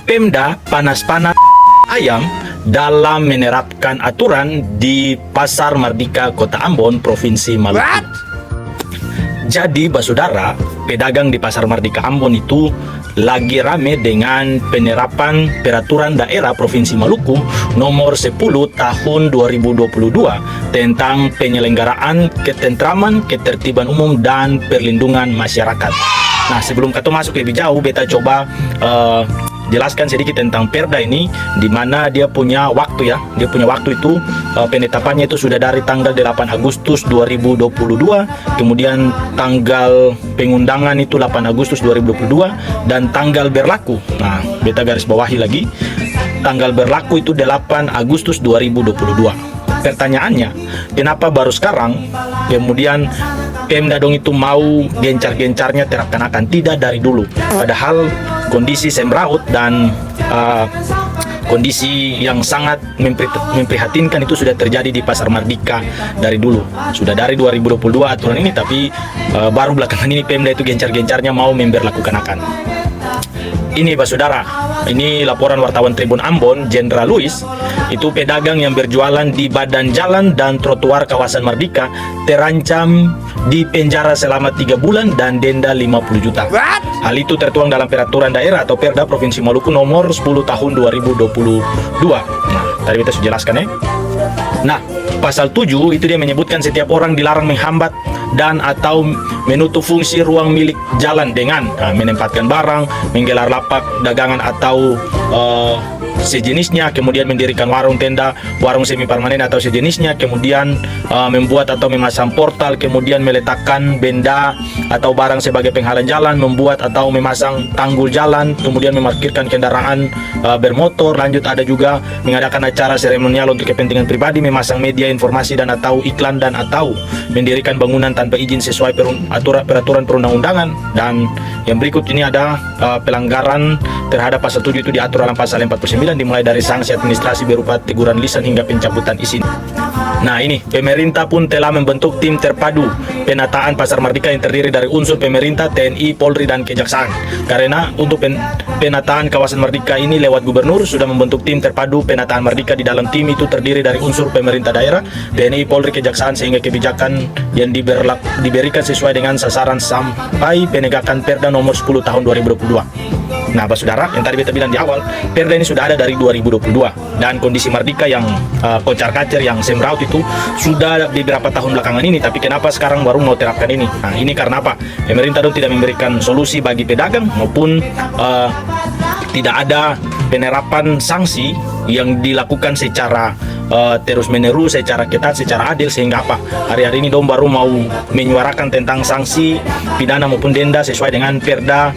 Pemda panas-panas ayam dalam menerapkan aturan di Pasar Mardika Kota Ambon, Provinsi Maluku. Jadi, saudara, pedagang di Pasar Mardika Ambon itu lagi rame dengan penerapan peraturan daerah Provinsi Maluku nomor 10 tahun 2022 tentang penyelenggaraan ketentraman, ketertiban umum, dan perlindungan masyarakat. Nah, sebelum kita masuk lebih jauh, beta coba jelaskan sedikit tentang Perda ini, di mana dia punya waktu ya. Dia punya waktu itu penetapannya itu sudah dari tanggal 8 Agustus 2022, kemudian tanggal pengundangan itu 8 Agustus 2022 dan tanggal berlaku. Nah, beta garis bawahi lagi. Tanggal berlaku itu 8 Agustus 2022. Pertanyaannya, kenapa baru sekarang kemudian Pemda dong itu mau gencar-gencarnya terapkan akan tidak dari dulu? Padahal kondisi semraut dan kondisi yang sangat memprihatinkan itu sudah terjadi di Pasar Mardika dari dulu. Sudah dari 2022 aturan ini, tapi baru belakangan ini Pemda itu gencar-gencarnya mau memberlakukan akan. Ini saudara, ini laporan wartawan Tribun Ambon, Jenderal Luis. Itu pedagang yang berjualan di badan jalan dan trotoar kawasan Mardika terancam dipenjara selama 3 bulan dan denda 50 juta. Hal itu tertuang dalam peraturan daerah atau Perda Provinsi Maluku nomor 10 tahun 2022. Nah, tadi kita sudah jelaskan ya. Nah, pasal 7 itu dia menyebutkan setiap orang dilarang menghambat dan atau menutup fungsi ruang milik jalan dengan menempatkan barang, menggelar lapak dagangan atau sejenisnya, kemudian mendirikan warung tenda, warung semi permanen atau sejenisnya, kemudian membuat atau memasang portal, kemudian meletakkan benda atau barang sebagai penghalang jalan, membuat atau memasang tanggul jalan, kemudian memarkirkan kendaraan bermotor. Lanjut ada juga mengadakan acara seremonial untuk kepentingan pribadi, memasang media informasi dan atau iklan dan atau mendirikan bangunan tanpa izin sesuai peraturan perundang-undangan. Dan yang berikut ini ada pelanggaran terhadap pasal 7 itu diatur dalam pasal 49, dimulai dari sanksi administrasi berupa teguran lisan hingga pencabutan izin. Nah, ini pemerintah pun telah membentuk tim terpadu penataan Pasar Mardika yang terdiri dari unsur pemerintah, TNI, Polri, dan Kejaksaan. Karena untuk penataan kawasan Mardika ini lewat gubernur sudah membentuk tim terpadu penataan Mardika. Di dalam tim itu terdiri dari unsur pemerintah daerah, TNI, Polri, Kejaksaan, sehingga kebijakan yang diberikan sesuai dengan sasaran sampai penegakan Perda nomor 10 tahun 2022. Nah, saudara, yang tadi kita bilang di awal, Perda ini sudah ada dari 2022 dan kondisi Mardika yang kocar-kacir, yang semraut itu sudah di beberapa tahun belakangan ini. Tapi kenapa sekarang baru mau terapkan ini? Nah, ini karena apa? Pemerintah dong tidak memberikan solusi bagi pedagang maupun tidak ada penerapan sanksi yang dilakukan secara terus menerus, secara ketat, secara adil, sehingga apa? Hari-hari ini dong baru mau menyuarakan tentang sanksi pidana maupun denda sesuai dengan Perda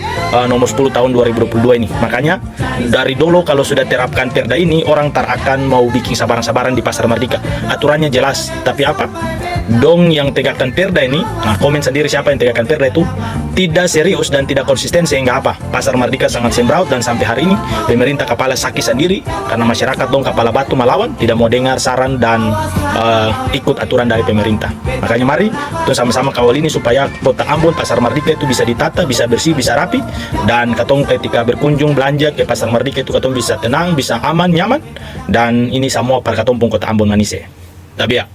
nomor 10 tahun 2022 ini. Makanya dari dulu kalau sudah terapkan Perda ini, orang tak akan mau bikin sabaran-sabaran di Pasar Mardika. Aturannya jelas, tapi apa? Dong yang tegakkan Perda ini, nah komen sendiri siapa yang tegakkan Perda itu tidak serius dan tidak konsisten, sehingga apa? Pasar Mardika sangat sembraut dan sampai hari ini pemerintah kepala sakit sendiri karena masyarakat dong kepala batu melawan, tidak mau dengar saran dan ikut aturan dari pemerintah. Makanya mari kita sama-sama kawal ini supaya Kota Ambon, Pasar Mardika itu bisa ditata, bisa bersih, bisa rapi, dan katong ketika berkunjung belanja ke Pasar Mardika itu katong bisa tenang, bisa aman, nyaman, dan ini semua para katong pun Kota Ambon Manise. Tapi ya